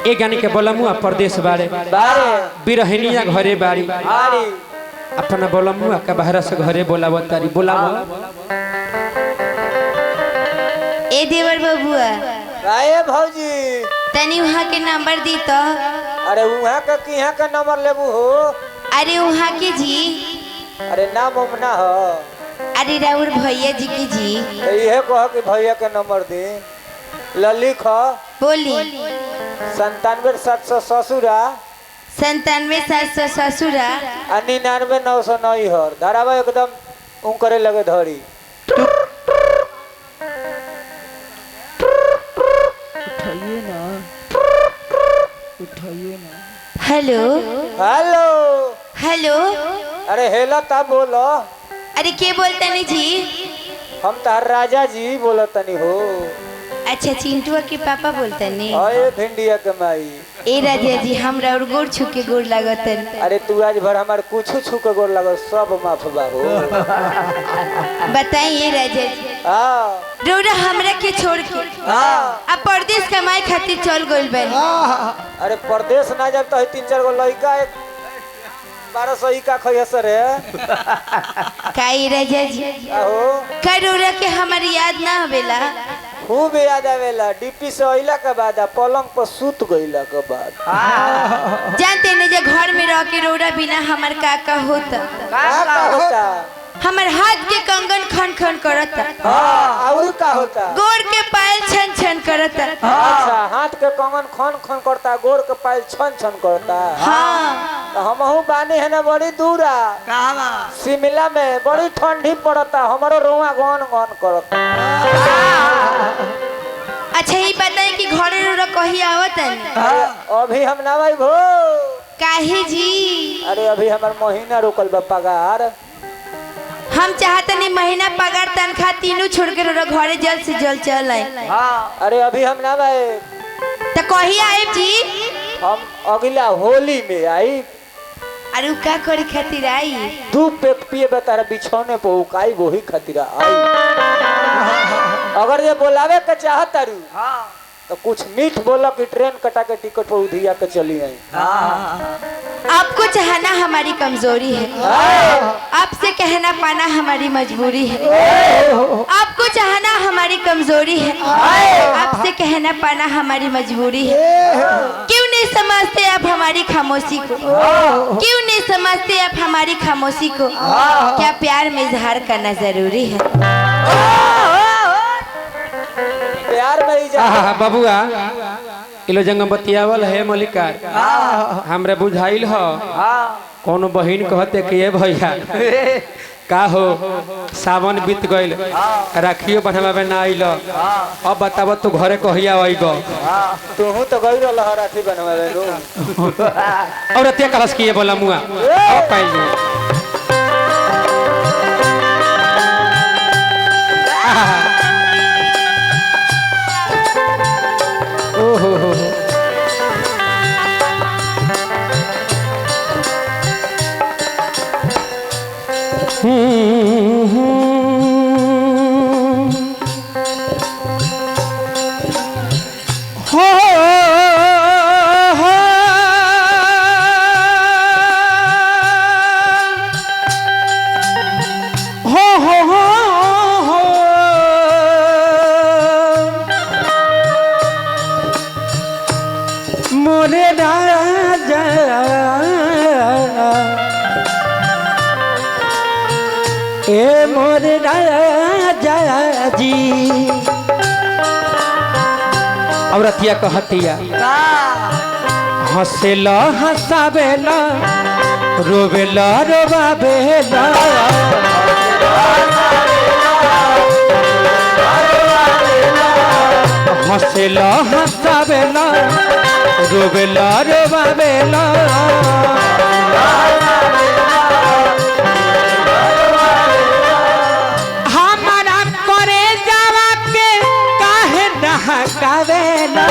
ए गानी के बोलमुआ परदेश बारे बिरहनिया घरे बारी अपना बोलमुआ के बाहर से घरे बोलाव तारी बोलाव। ए देवर बबुआ राये भौजी तनी वहाँ के नंबर दी तो। अरे वहाँ का कि यहाँ का नंबर लेबू हो? अरे वहाँ के जी। अरे नाम उमना हो। अरे राउर भैया जी की जी। ये कहो कि भैया के नंबर दी लिख बोली 97 700 ससुरा 97 700 ससुरा 99 909 हर धरावा एकदम उन करे लगे धरी। Hello hello hello. अरे हेला ता बोलो। अरे के बोलता नहीं जी? हम तार राजा जी बोलो तनी हो। अच्छा चिंटुआ के पापा बोलता नहीं? अरे भिंडिया के माई। ए राजा जी हमरा और गोड़ छू के गोड़ लागतन। अरे तू आज भर हमार कुछ छू के गोड़ लागल सब माफ बा हो। बताइए राजा जी। हां रोरा हमरा के छोड़ के अब परदेश कमाए खातिर चल गइल बनी। अरे परदेश ना जब तो 3-4 गो लड़का 1200 का खयसर है काई राजा जी आहो का रोरा के हमारी याद ना आवेला? खूब याद आवेला। डीपी से अइला के बाद पलंग पर सूत गइला के बाद जानते नहीं जे घर में रह के रोरा बिना हमार का होता। का होता? हमार हाथ के कंगन खन खन करता। हां और का होता? गोड़ के पायल छन छन करता। अच्छा हाथ के कंगन खन खन करता गोड़ के पायल छन छन करता। हां तो हमहू बानी है ना बड़ी दूरा कहवा शिमला में बड़ी ठंडी पड़ता हमारो रोआ गन गन करता। अच्छा ये बताएं कि घरे रोरा कहीं आवतन? अभी हम ना भाई भो। काहे जी? अरे अभी हमार महीना रुकल बा पगार। हम चाहते नहीं महीना पगार तनख्वाह तीनों छोड़ के रोरा घरे जल्द से जल्द चल आए। अरे अभी हम ना भाई तो कहीं आए जी? हम अगला होली में आई। अरे उ का करे खातिर आई? दू पेक पिए बतारा बिछौने पे उकाई वही खातिर आई। अगर ये बोलावे के चाहता रू तो कुछ मीठ बोलो कि ट्रेन कटा के टिकट पर उधिया के चली आई। आपको चाहना हमारी कमजोरी है, आपसे कहना पाना हमारी मजबूरी है। आपको चाहना हमारी कमजोरी है, आपसे कहना पाना हमारी मजबूरी है। क्यों नहीं समझते आप हमारी खामोशी को? क्यों नहीं समझते आप हमारी खामोशी को? क्या प्यार में इजहार करना जरूरी है? प्यार में इजहार बबुआ इलो जंगम बतियावल है मलिकार हमरे बुझाइल हो कोनो बहिन कहते कि ये भैया का हो सावन बीत गइल राखियो बनवावे ना आइल अब बताब तू घरे कहिया आइब? तू तो गई रहल राखी बनवावे रो और अतिया कलश किए बोला मुआ अब पाइल मोरे राजा ए मोरे राजा जी और अतिया कहतिया हंसेला हंसावेला रोवेला रोवावेला हंसेला हंसावेला रोवेला रोवावेला हमारा करे जावा के काहे नहकावेला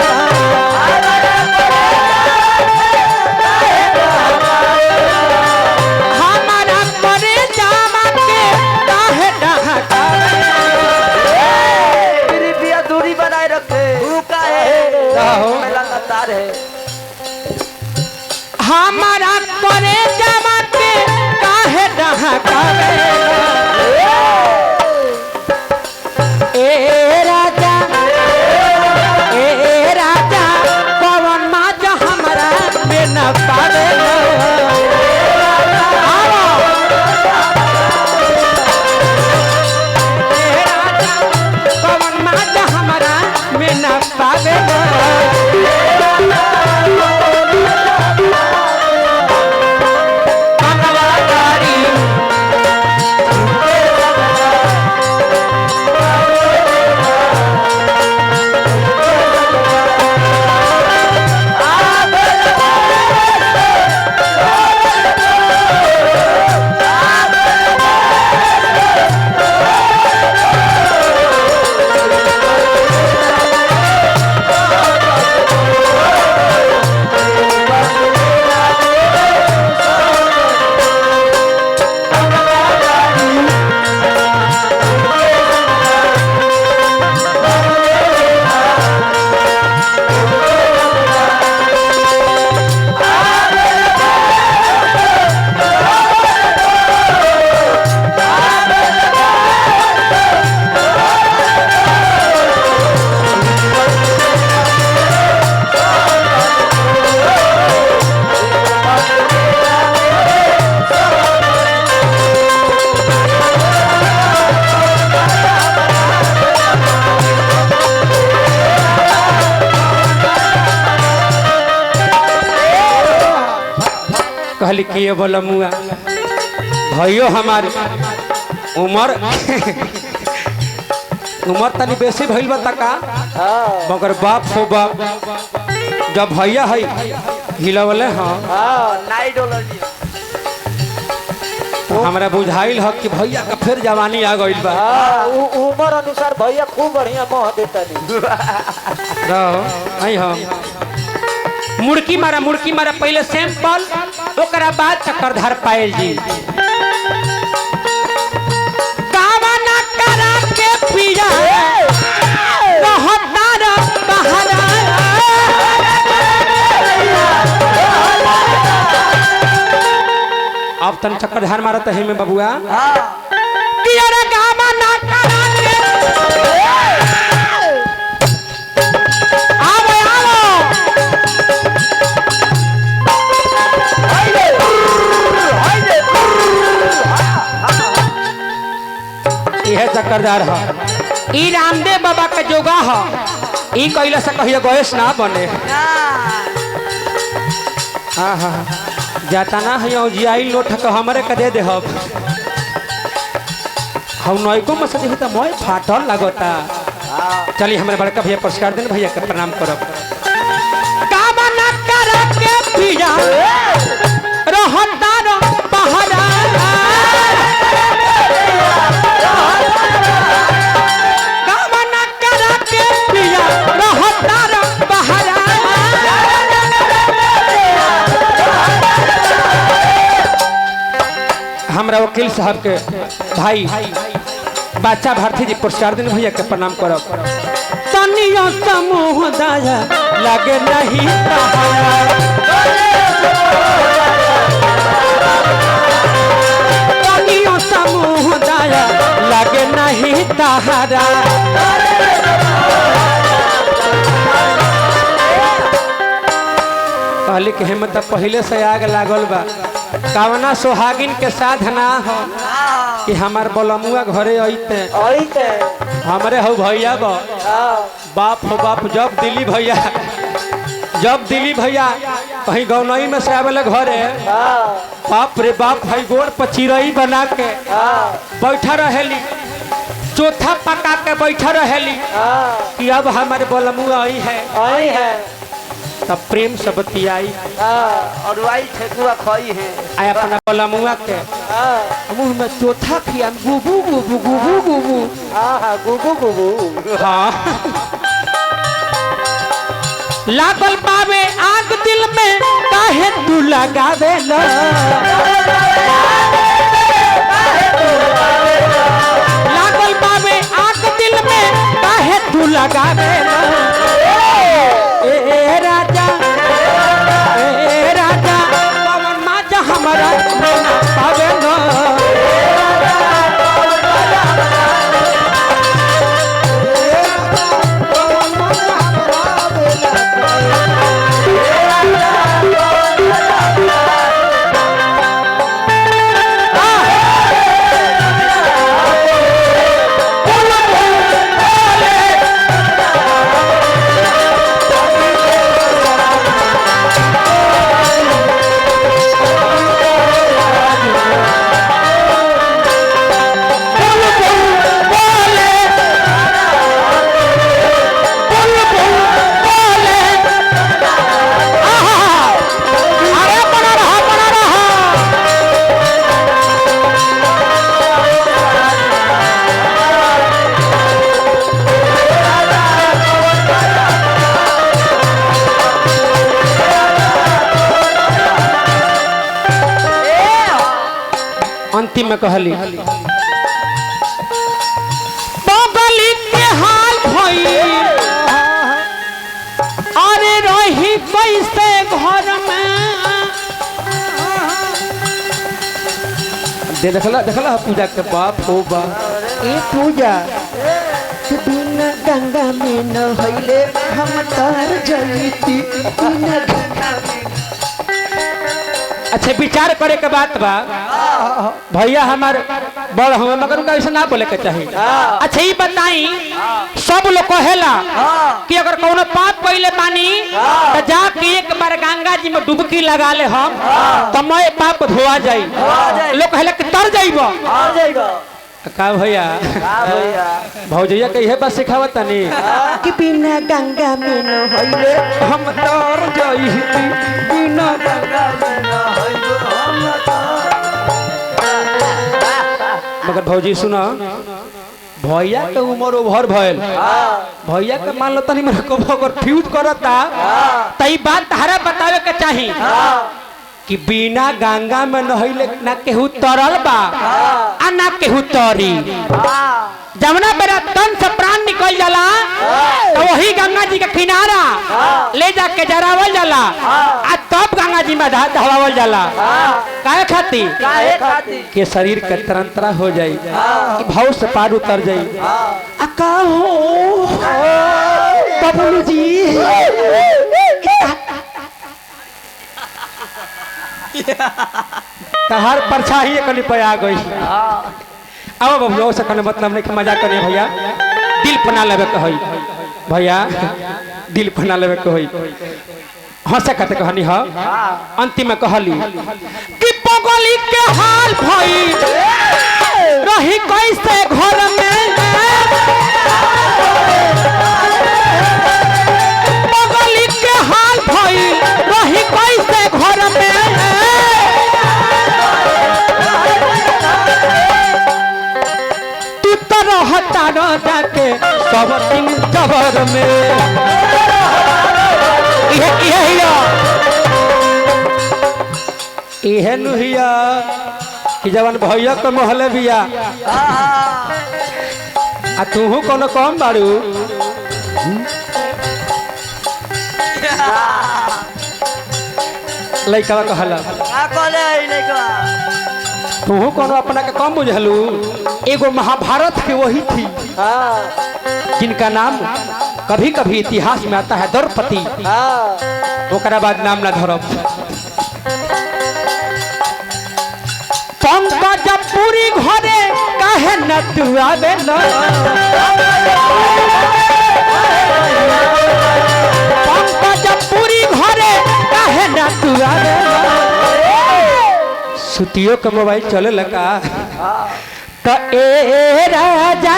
हमारा करे जावा के काहे नहकावेला दूरी बनाए रखे। हो लगातार है हमारा करे जमा के काहे डहकावे ए राजा पवन माज हमारा में न पावे पवन माज हमारा में न पावे कहली कि ये बोला मुआ भाइयों हमारे उम्र तनी बेसी भइल बता का मगर बाप हो बाप जब भैया है हिलवले हाँ तो हमरा बुझाइल है कि भैया का फिर जवानी आ गइल बा उम्र अनुसार भैया खूब बढ़िया मोह देता नहीं हम मुड़की मारा पहले सैंपल ओकरा बाद चक्रधार पायल जी कावना करा के पिया रहतार बहरा अब तन चक्रधार मारत है में बबुआ किया रे कावना करा के यह चक्रधार है ई रामदेव बाबा के जोगा है ई कहले से कहिए गैस ना बने जाता ना है जियाई नोट के हमरे के दे हम नयको में सदी होता मोय फाटल लगता चलिए हमारे बड़का भैया पुरस्कार देने भैया के प्रणाम करब कामना कर के पिया रहता रो बहरा कामना कर के पिया रहता रो बहरा हमरा वकील साहब के भाई बच्चा भारती जी पुरस्कार देने भैया के प्रणाम करब तनियो समूह दाया लगे नहीं तनियो समूह दाया लगे नहीं तहारा कहली के हिम्मत पहले से आग लागल बा कावना सोहागिन के साथ ना हो कि हमार बलमुआ घरे अइते हमरे हो भैया बाप हो बाप जब दिली भैया कहीं गौनई में से आवेले घरे बाप रे बाप भाई गोड़ पर चिरई बना के बैठा रहेली चौथा पका के बैठा रहेली कि अब हमारे बलमुआ आई है तब प्रेम से बतियाई और वाई ठेकुआ खोई है आय अपना बलमुआ के मुंह में चौथा खिया गुबू गुबू गुबू गुबू गुबू गुबू हाँ लागल पावे आग दिल में काहे तू लगावे लो लागल पावे आग दिल में काहे तू लगावे लो ए राजा अंतिम में कहली बगली के हाल भई अरे रही कैसे घर में देखला देखला पूजा के बाप हो बा ए पूजा बिना गंगा में न होइले हम तार जईती बिना गंगा में। अच्छा विचार करे के बात बा भैया हमार बड़ हम मगर उनका ऐसा ना बोले के चाहिए। अच्छा ये बताई सब लोग कहेला कि अगर कोनो पाप कइले बानी तो जाके एक बार गंगा जी में डुबकी लगा ले हम तो मैं पाप धोआ जाई। लोग कहेला कि तर जाइबो का भैया भौजैया के इहे बात सिखावत तनी कि बिना गंगा में न होइले हम तर जाईती बिना गंगा में न होइले हम मगर भौजी सुना भैया के उम्र ओवर भइल भैया के मान लो तनी मेरे को अगर फ्यूज करता त ई बात तारा बतावे के चाही कि बिना गंगा में नहइले ना केहू तरल बा आ ना केहू तरी जमुना बेरा तन से प्राण निकल जाला तो वही गंगा जी के किनारा ले जाके जरावल जाला आ तब गंगा जी में दहवावल जाला काहे खातिर के शरीर के तरंतरा हो जाई कि भाव से पार उतर जाई आ का हो बबलू जी तहार परछाई कनी पे आ गई अब बबलू से कने मतलब नहीं मजाक करे भैया दिल पना लेवे के होई भैया दिल पना लेवे के होई हंसे कहते कहानी ह अंतिम में कहली कि पगली के हाल भई रही कैसे घर में पगली के हाल भई रही कैसे घर में तू तो रहता न जाके सब दिन जबर में इहे नुहिया कि जवन भैया के मोहले बिया आ तूहू कोनो कम बारू लइका कहला तूहू कोनो अपना के कम बुझलू एगो महाभारत के वही थी जिनका नाम कभी कभी इतिहास में आता है द्रौपदी ओकरा बाद नाम ना धरब पंकज पूरी घरे काहे न तू आवे न पंकज पूरी घरे काहे न तू आवे न सुतियो का मोबाइल चले लगा तो ए राजा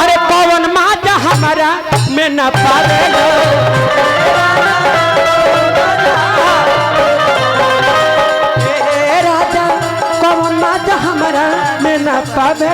अरे पवन माजा हमारा में न पावे राजा पवन माजा हमारा में न पावे